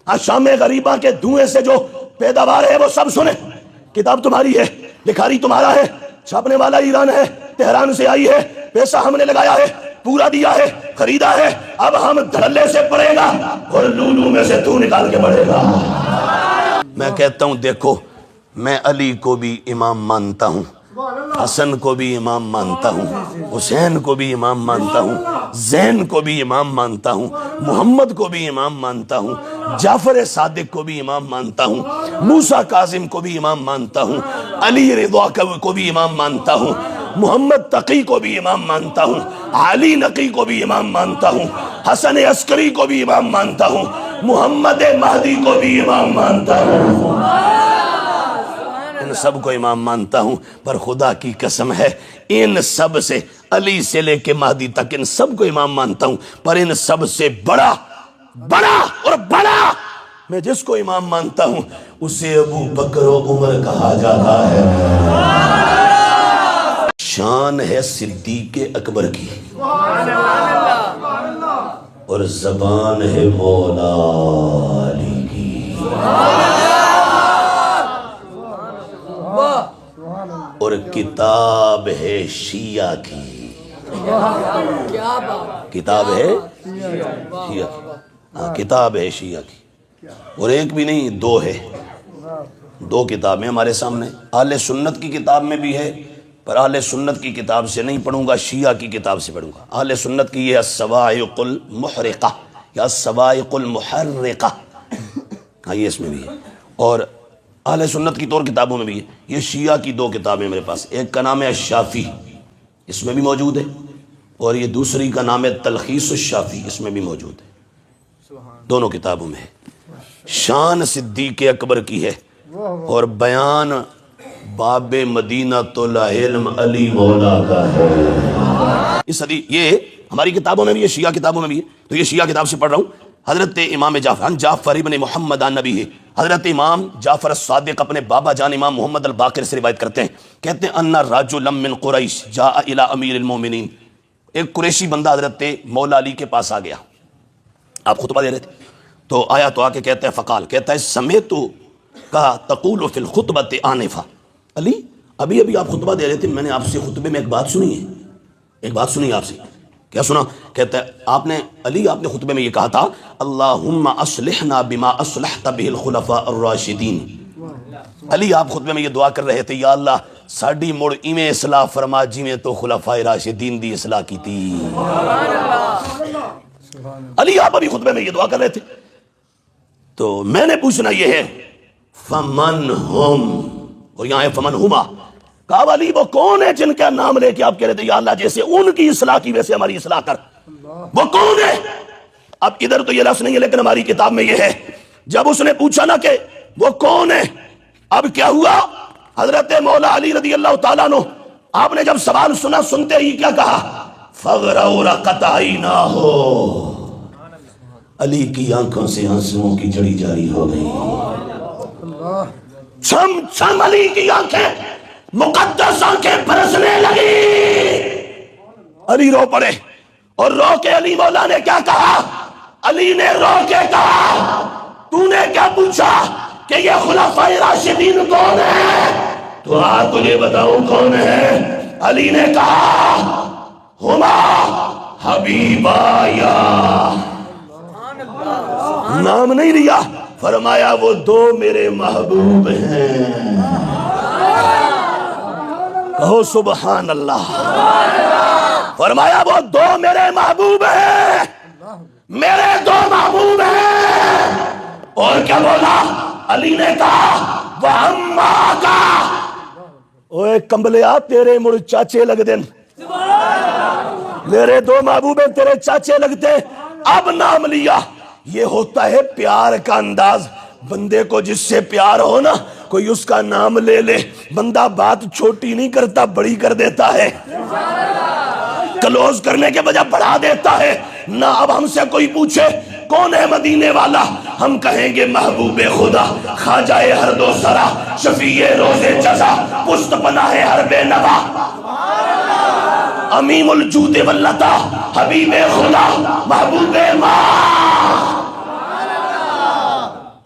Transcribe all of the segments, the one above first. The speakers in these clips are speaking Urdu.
شام غریباں کے دھوئیں سے جو پیداوار ہے وہ سب سنیں. کتاب تمہاری ہے، لکھاری تمہارا ہے، چھاپنے والا ایران ہے، تہران سے آئی ہے، پیسہ ہم نے لگایا ہے، پورا دیا ہے، خریدا ہے. اب ہم دھڑلے سے پڑے گا اور لولو میں سے تو نکال کے پڑے گا. میں کہتا ہوں دیکھو، میں علی کو بھی امام مانتا ہوں، حسن کو بھی امام مانتا ہوں، حسین کو بھی امام مانتا ہوں، زین کو بھی امام مانتا ہوں، محمد کو بھی امام مانتا ہوں، جعفر صادق کو بھی امام مانتا ہوں، موسیٰ کاظم کو بھی امام مانتا ہوں، علی رضا کو بھی امام مانتا ہوں، محمد تقی کو بھی امام مانتا ہوں، علی نقی کو بھی امام مانتا ہوں، حسن عسکری کو بھی امام مانتا ہوں، محمد مہدی کو بھی امام مانتا ہوں. ان سب کو امام مانتا ہوں، پر خدا کی قسم ہے ان سب سے، علی سے لے کے مہدی تک ان سب کو امام مانتا ہوں، پر ان سب سے بڑا اور بڑا میں جس کو امام مانتا ہوں اسے ابو بکر و عمر کہا جاتا ہے. شان ہے صدیق اکبر کی اور زبان ہے مولا علی کی اور کتاب ہے شیعہ کی. کتاب ہے شیعہ کی، ہاں کتاب ہے شیعہ کی. اور ایک بھی نہیں، دو ہے، دو کتابیں ہمارے سامنے. اہل سنت کی کتاب میں بھی ہے، پر اہل سنت کی کتاب سے نہیں پڑھوں گا، شیعہ کی کتاب سے پڑھوں گا. اہل سنت کی یہ الصواعق المحرقہ یا الصواعق المحرقہ، ہاں یہ اس میں بھی ہے. اور اہل سنت کی طور کتابوں میں بھی ہے. یہ شیعہ کی دو کتابیں میرے پاس، ایک کا نام ہے الشافی، اس میں بھی موجود ہے، اور یہ دوسری کا نام ہے تلخیص الشافی، اس میں بھی موجود ہے. دونوں کتابوں میں ہے. شان صدیق اکبر کی ہے اور بیان باب مدینہ العلم علی مولا کا ہے. اس حدیث یہ ہماری کتابوں میں بھی ہے، شیعہ کتابوں میں بھی ہے. تو یہ شیعہ کتاب سے پڑھ رہا ہوں. حضرت امام جعفر ابن محمد عن نبی ہے، حضرت امام جعفر الصادق اپنے بابا جان امام محمد الباقر سے روایت کرتے ہیں، کہتے ہیں ان رجلا من قریش جاء الى امیر المومنین. ایک قریشی بندہ حضرت مولا علی کے پاس آ گیا، آپ خطبہ دے رہے تھے تو آیا، تو آ کے کہتا ہے فقال، کہتا ہے سمیت کہا تقول فی الخطبۃ آنفا. علی ابھی آپ خطبہ دے رہے تھے، میں نے آپ سے خطبے میں ایک بات سنی ہے، ایک بات سنی آپ سے. کیا سنا؟ کہتا ہے آپ نے خطبے میں یہ کہا تھا اللہم اصلحنا بما اصلحت بہ الخلفاء الراشدین. علی آپ خطبے میں یہ دعا کر رہے تھے، یا اللہ ساڈی مڑ ایویں اصلاح فرما جویں تو خلفاء راشدین دی اصلاح کی تھی. علی آپ ابھی خطبے میں یہ دعا کر رہے تھے. تو میں نے پوچھنا یہ ہے فمن ہم، اور یہاں ہے فمن ہما. کہا علی وہ کون ہے جن کا نام لے کے آپ کہہ رہے تھے یا اللہ جیسے ان کی اصلاح کی ویسے ہماری اصلاح کر، وہ کون ہے؟ اب ادھر تو یہ لفظ نہیں ہے لیکن ہماری کتاب میں یہ ہے. جب اس نے پوچھا نا کہ وہ کون ہے، اب کیا ہوا؟ حضرت مولا علی رضی اللہ تعالیٰ عنہ آپ نے جب سوال سنا، سنتے ہی کیا کہا؟ فغرورقت عیناہ، علی کی آنکھوں سے آنسوؤں کی جڑی جاری ہو گئی. چھم چھم علی کی آنکھیں، مقدس آنکھیں برسنے لگی. علی رو پڑے اور رو کے علی مولا نے کیا کہا؟ علی نے رو کے کہا تو نے کیا پوچھا کہ یہ خلفاء راشدین کون ہے؟ تو تجھے بتاؤں کون ہے؟ علی نے کہا ہما حبیبایا. نام نہیں لیا، فرمایا وہ دو میرے محبوب ہیں. کہو سبحان اللہ. فرمایا وہ دو میرے محبوب ہیں، میرے دو محبوب ہیں. اور کیا بولا؟ علی نے کہا وَأَمَّا کا، اوے کمبلیا تیرے مڑ چاچے لگ دیں، میرے دو محبوب ہیں تیرے چاچے لگتے. اب نام لیا. یہ ہوتا ہے پیار کا انداز. بندے کو جس سے پیار ہو نا، کوئی اس کا نام لے لے، بندہ بات چھوٹی نہیں کرتا، بڑی کر دیتا ہے، کلوز کرنے کے بجائے بڑھا دیتا ہے. نہ اب ہم سے کوئی پوچھے کون ہے مدینے والا، ہم کہیں گے محبوب خدا، خواجہ ہر دو سرا، شفیع روز جزا، پشت پناہ ہر بے نوا، امیم الجود واللتا، حبیب خدا، محبوب ماں.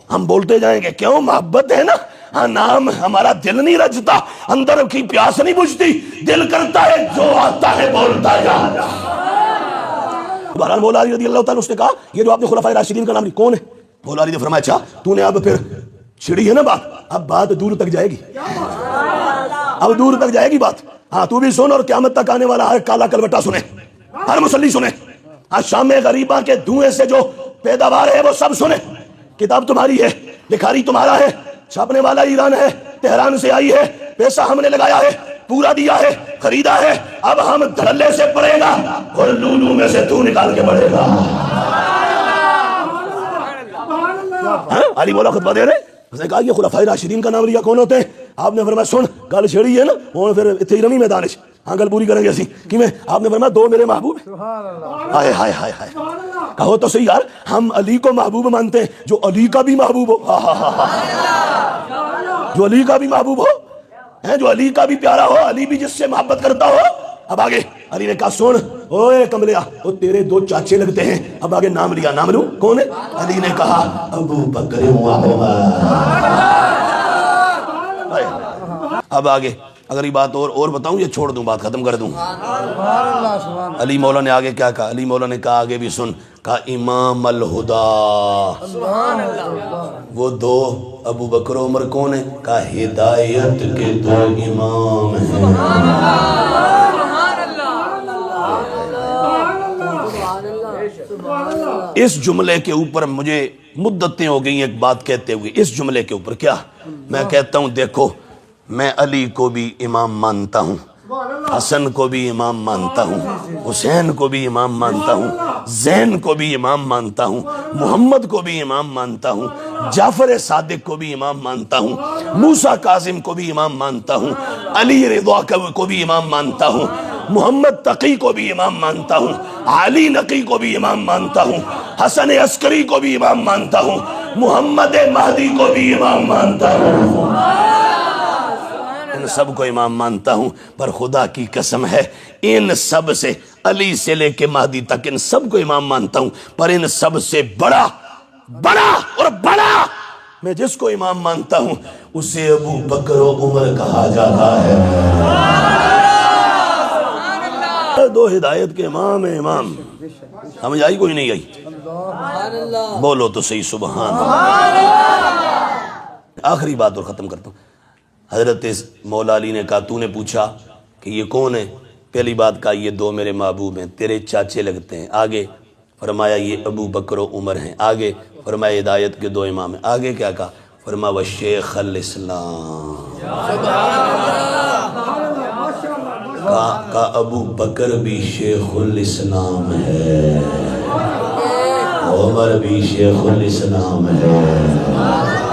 ہم بولتے جائیں گے کیوں؟ محبت ہے نا، ہاں نام ہمارا دل نہیں رجتا، اندر کی پیاس نہیں بجھتی، دل کرتا ہے جو آتا ہے بولتا جا۔ بہرحال مولا علی رضی اللہ تعالیٰ اس نے کہا یہ جو آپ نے خلفائے راشدین کا نام لی کون ہے؟ مولا علی نے فرمایا اچھا تو نے اب پھر چھڑی ہے نا بات، اب بات دور تک جائے گی، اب دور تک جائے گی بات، ہاں تو بھی سن اور قیامت تک آنے والا ہر کالا کلبٹا سنے، ہر مسلی سنے، آج شام میں غریباں کے دھوئیں سے جو پیداوار ہے وہ سب سنے۔ کتاب تمہاری ہے، لکھاری تمہارا ہے، چھاپنے والا ایران ہے، تہران سے آئی ہے، پیسہ ہم نے لگایا ہے، پورا دیا ہے، خریدا ہے، اب ہم دھڑلے سے پڑے گا اور لولو میں سے تو نکال کے پڑے گا۔ علی مولا خطبہ دے رہے، اس نے کہا یہ خلفائے راشدین کا نام لیا کون ہوتے ہیں؟ آپ نے فرمایا سن گل چھیڑی ہے نا اور پھر اتھے ہی رمی میدان وچ، ہاں گل پوری کریں گے اسی کی میں؟ آپ نے فرمایا دو میرے محبوب ہیں۔ ہائے ہائے ہائے ہائے، کہو تو صحیح یار، ہم علی کو محبوب مانتے ہیں جو علی کا بھی محبوب ہو، جو علی کا بھی محبوب ہو، جو علی کا بھی پیارا ہو، علی بھی جس سے محبت کرتا ہو۔ اب آگے علی نے کہا سن اوے کملیا، وہ تیرے دو چاچے لگتے ہیں، اب آگے نام لیا، نام لوں کون ہے؟ علی نے کہا ابو بکر و عمر۔ اب آگے اگر یہ بات اور بتاؤں یا چھوڑ دوں، بات ختم کر دوں؟ علی مولا نے آگے کیا کہا؟ علی مولا نے کہا آگے بھی سن، کہا امام الہدا، وہ دو ابو بکر و عمر کون ہیں؟ کہا ہدایت کے دو امام ہیں۔ اس جملے کے اوپر مجھے مدتیں ہو گئی ایک بات کہتے ہوئے، اس جملے کے اوپر کیا میں کہتا ہوں، دیکھو میں علی کو بھی امام مانتا ہوں، حسن کو بھی امام مانتا ہوں، حسین کو بھی امام مانتا ہوں، زین کو بھی امام مانتا ہوں، محمد کو بھی امام مانتا ہوں، جعفر صادق کو بھی امام مانتا ہوں، موسیٰ کاظم کو بھی امام مانتا ہوں، علی رضا کو بھی امام مانتا ہوں، محمد تقی کو بھی امام مانتا ہوں، علی نقی کو بھی امام مانتا ہوں، حسن عسکری کو بھی امام مانتا ہوں، محمد مہدی کو بھی امام مانتا ہوں، ان سب کو امام مانتا ہوں، پر خدا کی قسم ہے ان سب سے، علی سے لے کے مہدی تک ان سب کو امام مانتا ہوں، پر ان سب سے بڑا اور بڑا میں جس کو امام مانتا ہوں اسے ابو بکر و عمر کہا جاتا ہے۔ دو ہدایت کے امام ہیں، امام سمجھ آئی کوئی نہیں آئی؟ بولو تو صحیح سبحان اللہ۔ آخری بات اور ختم کرتا ہوں، حضرت مولا علی نے کہا تو نے پوچھا کہ یہ کون ہے؟ پہلی بات کہا یہ دو میرے محبوب ہیں، تیرے چاچے لگتے ہیں، آگے فرمایا یہ ابو بکر و عمر ہیں، آگے فرمایا ہدایت کے دو امام ہیں، آگے کیا کہا؟ فرمایا وشیخ الاسلام، کہا ابو بکر بھی شیخ الاسلام ہے، عمر بھی شیخ الاسلام ہے۔